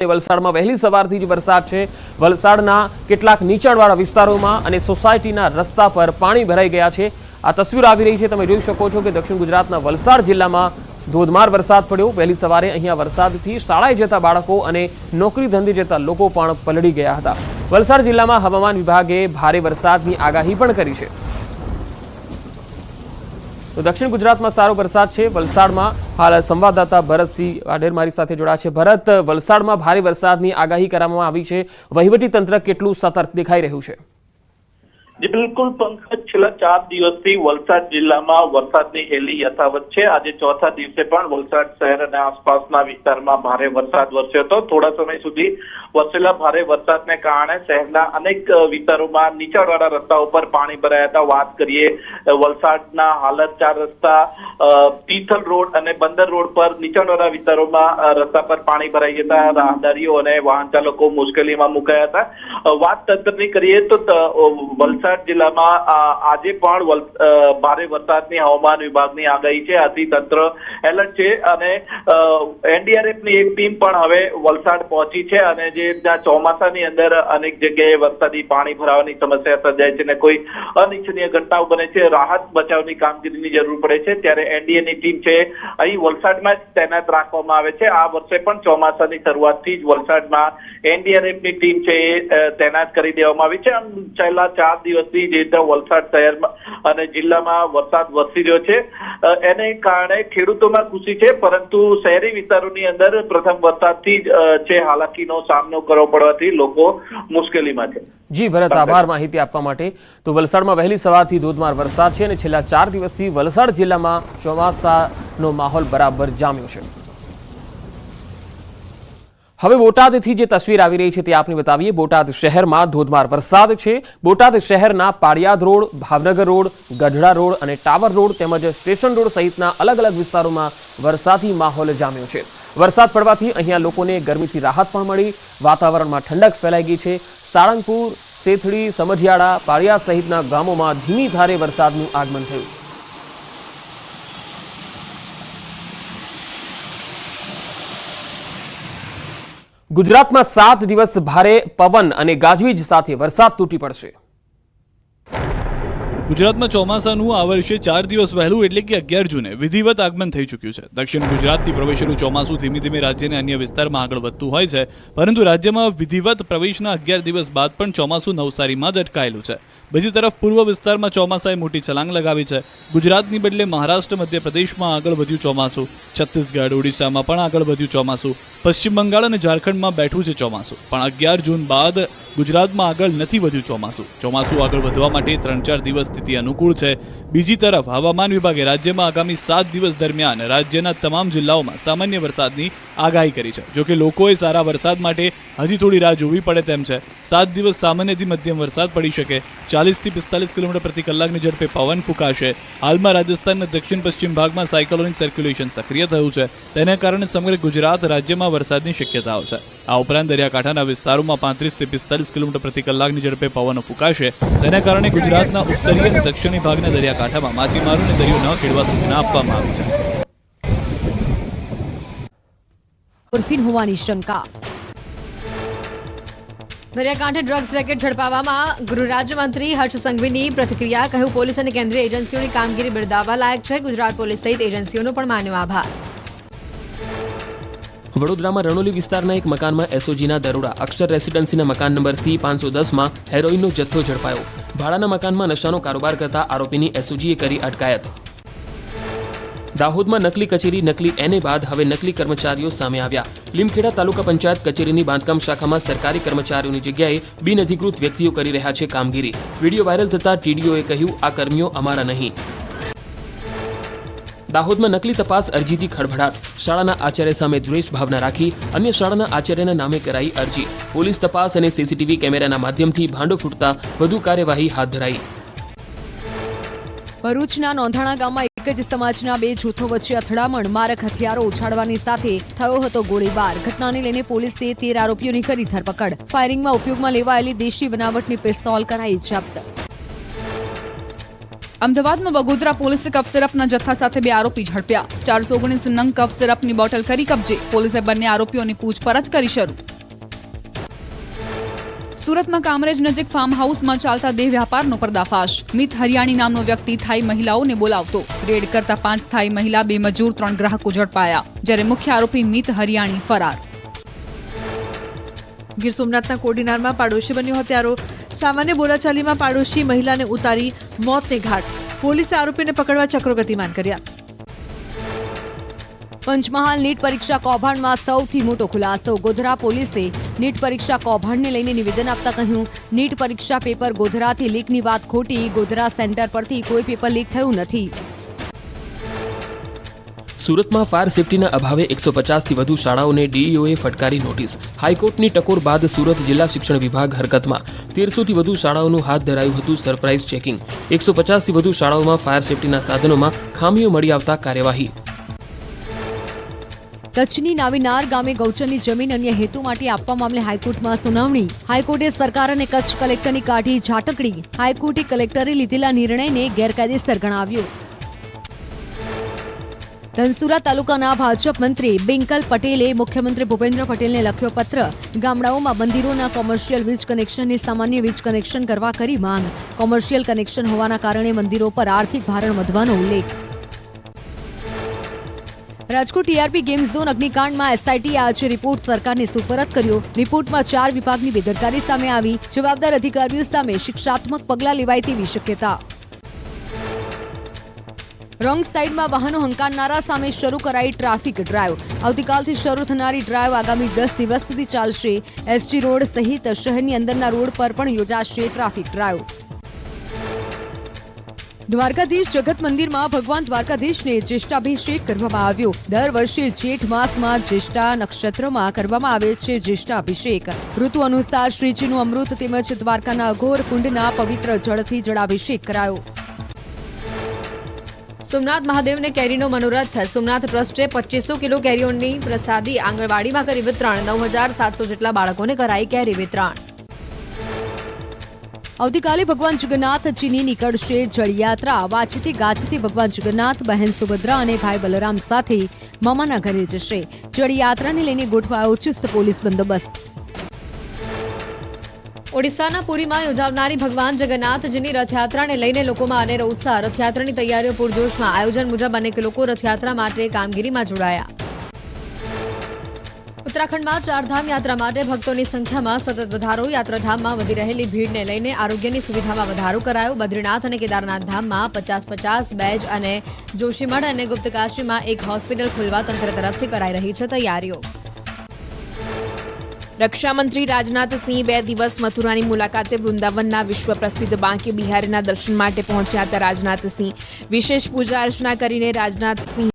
વલસાડમાં વહેલી સવારથી જ વરસાદ છે। વલસાડના કેટલાક નીચાણવાળા વિસ્તારોમાં અને સોસાયટીના રસ્તા પર પાણી ભરાઈ ગયા છે। આ તસવીર આવી રહી છે, તમે જોઈ શકો છો કે દક્ષિણ ગુજરાતના વલસાડ જિલ્લામાં ધોધમાર વરસાદ પડ્યો। વહેલી સવારે અહીંયા વરસાદથી શાળાએ જતા બાળકો અને નોકરી ધંધે જતા લોકો પણ પલળી ગયા હતા। વલસાડ જિલ્લામાં હવામાન વિભાગે ભારે વરસાદની આગાહી પણ કરી છે। તો દક્ષિણ ગુજરાતમાં સારો વરસાદ છે। વલસાડમાં હાલ સંવાદદાતા ભરતસિંહ વાઢેર મારી સાથે જોડાયા છે। ભરત, વલસાડમાં ભારે વરસાદની આગાહી કરવામાં આવી છે, વહીવટી તંત્ર કેટલું સતર્ક દેખાઈ રહ્યું છે? जी बिल्कुल पंकज, छेल्ला 4 દિવસથી વલસાડ જિલ્લામાં વરસાદની હેલી યથાવત છે। આજે ચોથા દિવસે પણ વલસાડ શહેર અને આસપાસના વિસ્તારમાં ભારે વરસાદ વરસ્યો હતો। થોડા સમય સુધી વરસેલા ભારે વરસાદને કારણે શહેરના અનેક વિસ્તારોમાં નીચાણવાળા રસ્તાઓ પર પાણી ભરાયા હતા। વાત કરીએ વલસાડના હાલત 4 રસ્તા, તીથલ રોડ અને બંદર રોડ પર નીચાણવાળા વિસ્તારોમાં રસ્તા પર પાણી ભરાઈ ગયા હતા। રાહદારીઓ અને વાહન ચાલકો મુશ્કેલીમાં મુકાયા હતા। વાત તંત્રની કરીએ તો વલસાડ જિલ્લામાં આજે પણ ભારે વરસાદની હવામાન વિભાગની આગાહી છે, આથી તંત્ર એલર્ટ છે અને એનડીઆરએફની એક ટીમ પણ હવે વલસાડ પહોંચી છે। અને જે ચોમાસાની અંદર અનેક જગ્યાએ વરસાદી પાણી ભરાવાની સમસ્યા સર્જાય છે અને કોઈ અનિચ્છનીય ઘટનાઓ બને છે, રાહત બચાવની કામગીરીની જરૂર પડે છે, ત્યારે એનડીએની ટીમ છે અહીં વલસાડમાં જ તૈનાત રાખવામાં આવે છે। આ વર્ષે પણ ચોમાસાની શરૂઆતથી જ વલસાડમાં એનડીઆરએફની ટીમ છે એ તૈનાત કરી દેવામાં આવી છે। છેલ્લા 4 દિવસથી જે રીતે વલસાડ શહેરમાં અને જિલ્લામાં વરસાદ વરસી રહ્યો છે એને કારણે ખેડૂતોમાં ખુશી છે, પરંતુ શહેરી વિસ્તારોની અંદર પ્રથમ વરસાદથી જ છે હાલાકીનો સામનો કરવો પડવાથી લોકો મુશ્કેલીમાં છે। જી ભરત, આભાર માહિતી આપવા માટે। તો વલસાડમાં વહેલી સવારથી ધોધમાર વરસાદ છે અને છેલ્લા 4 દિવસથી વલસાડ જિલ્લામાં ચોમાસાનો માહોલ બરાબર જામ્યો છે। હવે બોટાદથી જે તસવીર આવી રહી છે તે આપને બતાવીએ। બોટાદ શહેરમાં ધોધમાર વરસાદ છે। બોટાદ શહેરના Paliyad road, Bhavnagar road, Gadhada road અને ટાવર રોડ તેમજ સ્ટેશન રોડ સહિતના અલગ અલગ વિસ્તારોમાં વરસાદી માહોલ જામ્યો છે। વરસાદ પડવાથી અહીંયા લોકોને ગરમીથી રાહત પણ મળી, વાતાવરણમાં ઠંડક ફેલાઈ ગઈ છે। સાળંગપુર, સેથડી, સમઢિયાળા, પાળિયાદ સહિતના ગામોમાં ધીમી ધારે વરસાદનું આગમન થયું। ગુજરાતમાં 7 દિવસ ભારે પવન અને ગાજવીજ સાથે વરસાદ તૂટી પડશે। ગુજરાતમાં ચોમાસાનું આ વર્ષે 4 દિવસ વહેલું એટલે કે 11 જૂને વિધિવત આગમન થઈ ચૂક્યું છે। દક્ષિણ ગુજરાતથી પ્રવેશેલું ચોમાસું ધીમે ધીમે રાજ્યના અન્ય વિસ્તારમાં આગળ વધતું હોય છે, પરંતુ રાજ્યમાં વિધિવત પ્રવેશના 11 દિવસ બાદ પણ ચોમાસું નવસારીમાં જ અટકાયેલું છે। બીજી તરફ પૂર્વ વિસ્તારમાં ચોમાસાએ મોટી છલાંગ લગાવી છે। ગુજરાતની બદલે મહારાષ્ટ્ર, મધ્યપ્રદેશમાં આગળ વધ્યું ચોમાસું, છત્તીસગઢ, ઓડિશામાં પણ આગળ વધ્યું ચોમાસું, પશ્ચિમ બંગાળ અને ઝારખંડમાં બેઠું છે ચોમાસું, પણ 11 જૂન બાદ ગુજરાતમાં આગળ નથી વધ્યું ચોમાસું। ચોમાસું આગળ વધવા માટે 3-4 દિવસ સ્થિતિ અનુકૂળ છે। બીજી તરફ હવામાન વિભાગે રાજ્યમાં આગામી 7 દિવસ દરમિયાન રાજ્યના તમામ જિલ્લાઓમાં સામાન્ય વરસાદની આગાહી કરી છે। જોકે લોકોએ સારા વરસાદ માટે હજી થોડી રાહ જોવી પડે તેમ છે। 7 દિવસ સામાન્યથી મધ્યમ વરસાદ પડી શકે, 40 થી 45 કિલોમીટર પ્રતિ કલાકની ઝડપે પવન ફૂંકાશે। હાલમાં રાજસ્થાનના દક્ષિણ પશ્ચિમ ભાગમાં સાયક્લોનિક સર્ક્યુલેશન સક્રિય થયું છે, તેને કારણે સમગ્ર ગુજરાત રાજ્યમાં વરસાદની શક્યતાઓ છે। આ ઉપરાંત દરિયાકાંઠાના વિસ્તારોમાં 35 થી 45 કિલોમીટર પ્રતિ કલાકની ઝડપે પવનો ફૂંકાશે, તેને કારણે ગુજરાતના ઉત્તરીય અને દક્ષિણી ભાગના દરિયાકાંઠામાં માછીમારોને દરિયો ન ખેડવા સૂચના આપવામાં આવી છે। ઉર્ફિન હોવાની શંકા। દરિયાકાંઠે ડ્રગ્સ રેકેટ ઝડપાવવામાં ગૃહ રાજ્યમંત્રી હર્ષ સંઘવીની પ્રતિક્રિયા, કહ્યું પોલીસ અને કેન્દ્રીય એજન્સીઓની કામગીરી બિરદાવવા લાયક છે। ગુજરાત પોલીસ સહિત એજન્સીઓનો પણ માન્યો આભાર। વડોદરામાં રણોલી વિસ્તારના એક મકાનમાં એસઓજીના દરોડા, અક્ષર રેસિડેન્સીના મકાન નંબર C510માં હેરોઇનનો જથ્થો ઝડપાયો। ભાડાના મકાનમાં નશાનો કારોબાર કરતા આરોપીની એસઓજીએ કરી અટકાયત। દાહોદમાં નકલી કચેરી, નકલી એને બાદ હવે નકલી કર્મચારીઓ સામે આવ્યા। લીમખેડા તાલુકા પંચાયત કચેરીની બાંધકામ શાખામાં સરકારી કર્મચારીઓની જગ્યાએ બિનઅધિકૃત વ્યક્તિઓ કરી રહ્યા છે કામગીરી। વિડીયો વાયરલ થતા ટીડીઓએ કહ્યું, આ કર્મીઓ અમારા નહીં। દાહોદમાં નકલી તપાસ અરજીથી ખળભળાટ, શાળાના આચાર્ય સામે દ્વેષ ભાવના રાખી અન્ય શાળાના આચાર્યના નામે કરાઈ અરજી। પોલીસ તપાસ અને સીસીટીવી કેમેરાના માધ્યમથી ભાંડો ફૂટતા વધુ કાર્યવાહી હાથ ધરાઈ। ભરૂચના નોંધાણા ગામમાં એક જ સમાજના 2 જૂથો વચ્ચે અથડામણ, મારક હથિયારો ઉછાળવાની સાથે થયો હતો ગોળીબાર। ઘટનાને લઈને પોલીસે 13 આરોપીઓની કરી ધરપકડ। ફાયરિંગમાં ઉપયોગમાં લેવાયેલી દેશી બનાવટની પિસ્તોલ કરાઈ જપ્ત। અમદાવાદમાં બગોદરા પોલીસે કફ સિરપના જથ્થા સાથે 2 આરોપી ઝડપ્યા. 419 નંગ કફ સિરપની બોટલ કરી કબજે. પોલીસે બંને આરોપીઓની પૂછપરછ કરી શરૂ. સુરતમાં કામરેજ નજીક ફાર્મ હાઉસમાં ચાલતા દેહ વ્યાપારનો પર્દાફાશ. મિત હરિયાણી નામનો વ્યક્તિ થાઈ મહિલાઓને બોલાવતો. રેડ કરતા 5 થાઈ મહિલા, 2 મજૂર, 3 ગ્રાહકો ઝડપાયા. જ્યારે મુખ્ય આરોપી મિત હરિયાણી ફરાર. ગીર સોમનાથના કોડીનારમાં પાડોશી બન્યો હત્યારો. સામાન્ય બોલાચાલીમાં પાડોશી મહિલાને ઉતારી મોતને ઘાટ. પોલીસે આરોપીને પકડવા ચક્રો ગતિમાન કર્યા. પંચમહાલ નીટ પરીક્ષા કૌભાંડમાં સૌથી મોટો ખુલાસો. ગોધરા પોલીસે નીટ પરીક્ષા કૌભાંડને લઈને નિવેદન આપતા કહ્યું, નીટ પરીક્ષા પેપર ગોધરાથી લીકની વાત ખોટી. ગોધરા સેન્ટર પરથી કોઈ પેપર લીક થયું નથી. સુરતમાં ફાયર સેફટીના અભાવે 150થી વધુ શાળાઓને ડીઈઓએ ફટકારી નોટિસ. હાઈકોર્ટની ટકોર બાદ સુરત જિલ્લા શિક્ષણ વિભાગ હરકતમાં. 1300થી વધુ શાળાઓનું હાથ ધરાયું હતું સરપ્રાઇઝ ચેકિંગ. 150થી વધુ શાળાઓમાં ફાયર સેફટીના સાધનોમાં ખામીઓ મળી આવતા કાર્યવાહી. કચ્છની નાવીનાર ગામે ગૌચરની જમીન અન્ય હેતુ માટે આપવા મામલે હાઈકોર્ટમાં સુનાવણી. હાઈકોર્ટે સરકાર અને કચ્છ કલેક્ટરની કાઢી ઝાટકડી. હાઈકોર્ટે કલેક્ટરે લીધેલા નિર્ણયને ગેરકાયદેસર ગણાવ્યો. ધનસુરા તાલુકાના ભાજપ મંત્રી બિંકલ પટેલે મુખ્યમંત્રી ભૂપેન્દ્ર પટેલને લખ્યો પત્ર. ગામડાઓમાં મંદિરોના કોમર્શિયલ વીજ કનેક્શનને સામાન્ય વીજ કનેક્શન કરવા કરી માંગ. કોમર્શિયલ કનેક્શન હોવાના કારણે મંદિરો પર આર્થિક ભારણ વધવાનો ઉલ્લેખ. રાજકોટ ટીઆરપી ગેમ ઝોન અગ્નિકાંડમાં એસઆઈટીએ આજે રિપોર્ટ સરકારને સુપરત કર્યો. રિપોર્ટમાં 4 વિભાગની બેદરકારી સામે આવી. જવાબદાર અધિકારીઓ સામે શિક્ષાત્મક પગલાં લેવાય તેવી શક્યતા. રોંગ સાઈડમાં વાહનો હંકારનારા સામે શરૂ કરાઈ ટ્રાફિક ડ્રાઈવ. આવતીકાલથી શરૂ થનારી ડ્રાઈવ આગામી 10 દિવસ સુધી ચાલશે. એસજી રોડ સહિત શહેરની અંદરના રોડ પર પણ યોજાશે ટ્રાફિક ડ્રાઈવ. દ્વારકાધીશ જગત મંદિરમાં ભગવાન દ્વારકાધીશને જ્યેષ્ઠાભિષેક કરવામાં આવ્યો. દર વર્ષે જેઠ માસમાં જ્યેષ્ઠા નક્ષત્રમાં કરવામાં આવે છે જ્યેષ્ઠાભિષેક. ઋતુ અનુસાર શ્રીજીનું અમૃત તેમજ દ્વારકાના અઘોર કુંડના પવિત્ર જળથી જળાભિષેક કરાયો. સોમનાથ મહાદેવને કેરીનો મનોરથ. સોમનાથ ટ્રસ્ટે 2500 કિલો કેરીઓની પ્રસાદી આંગણવાડીમાં કરી વિતરણ. 9700 જેટલા બાળકોને કરાઈ કેરી વિતરણ. આવતીકાલે ભગવાન જગન્નાથજીની નીકળશે જળયાત્રા. વાંચીથી ગાજથી ભગવાન જગન્નાથ, બહેન સુભદ્રા અને ભાઈ બલરામ સાથે મામાના ઘરે જશે. જળયાત્રાને લઈને ગોઠવાયો ચુસ્ત પોલીસ બંદોબસ્ત. ઓડિશાના પુરીમાં યોજાનારી ભગવાન જગન્નાથજીની રથયાત્રાને લઈને લોકોમાં અનેરો ઉત્સાહ. રથયાત્રાની તૈયારીઓ પૂરજોશમાં. આયોજન મુજબ અનેક લોકો રથયાત્રા માટે કામગીરીમાં જોડાયા. ઉત્તરાખંડમાં ચારધામ યાત્રા માટે ભક્તોની સંખ્યામાં સતત વધારો. યાત્રાધામમાં વધી રહેલી ભીડને લઈને આરોગ્યની સુવિધામાં વધારો કરાયો. બદ્રીનાથ અને કેદારનાથ ધામમાં 50-50 બેજ અને જોશીમઠ અને ગુપ્તકાશીમાં એક હોસ્પિટલ ખોલવા તંત્ર તરફથી કરાઈ રહી છે તૈયારીઓ. રક્ષામંત્રી રાજનાથસિંહ 2 દિવસ મથુરાની મુલાકાતે વૃંદાવનના વિશ્વ પ્રસિદ્ધ બાંકે બિહારીના દર્શન માટે પહોંચ્યા હતા. રાજનાથસિંહ વિશેષ પૂજા અર્ચના કરીને રાજનાથસિંહ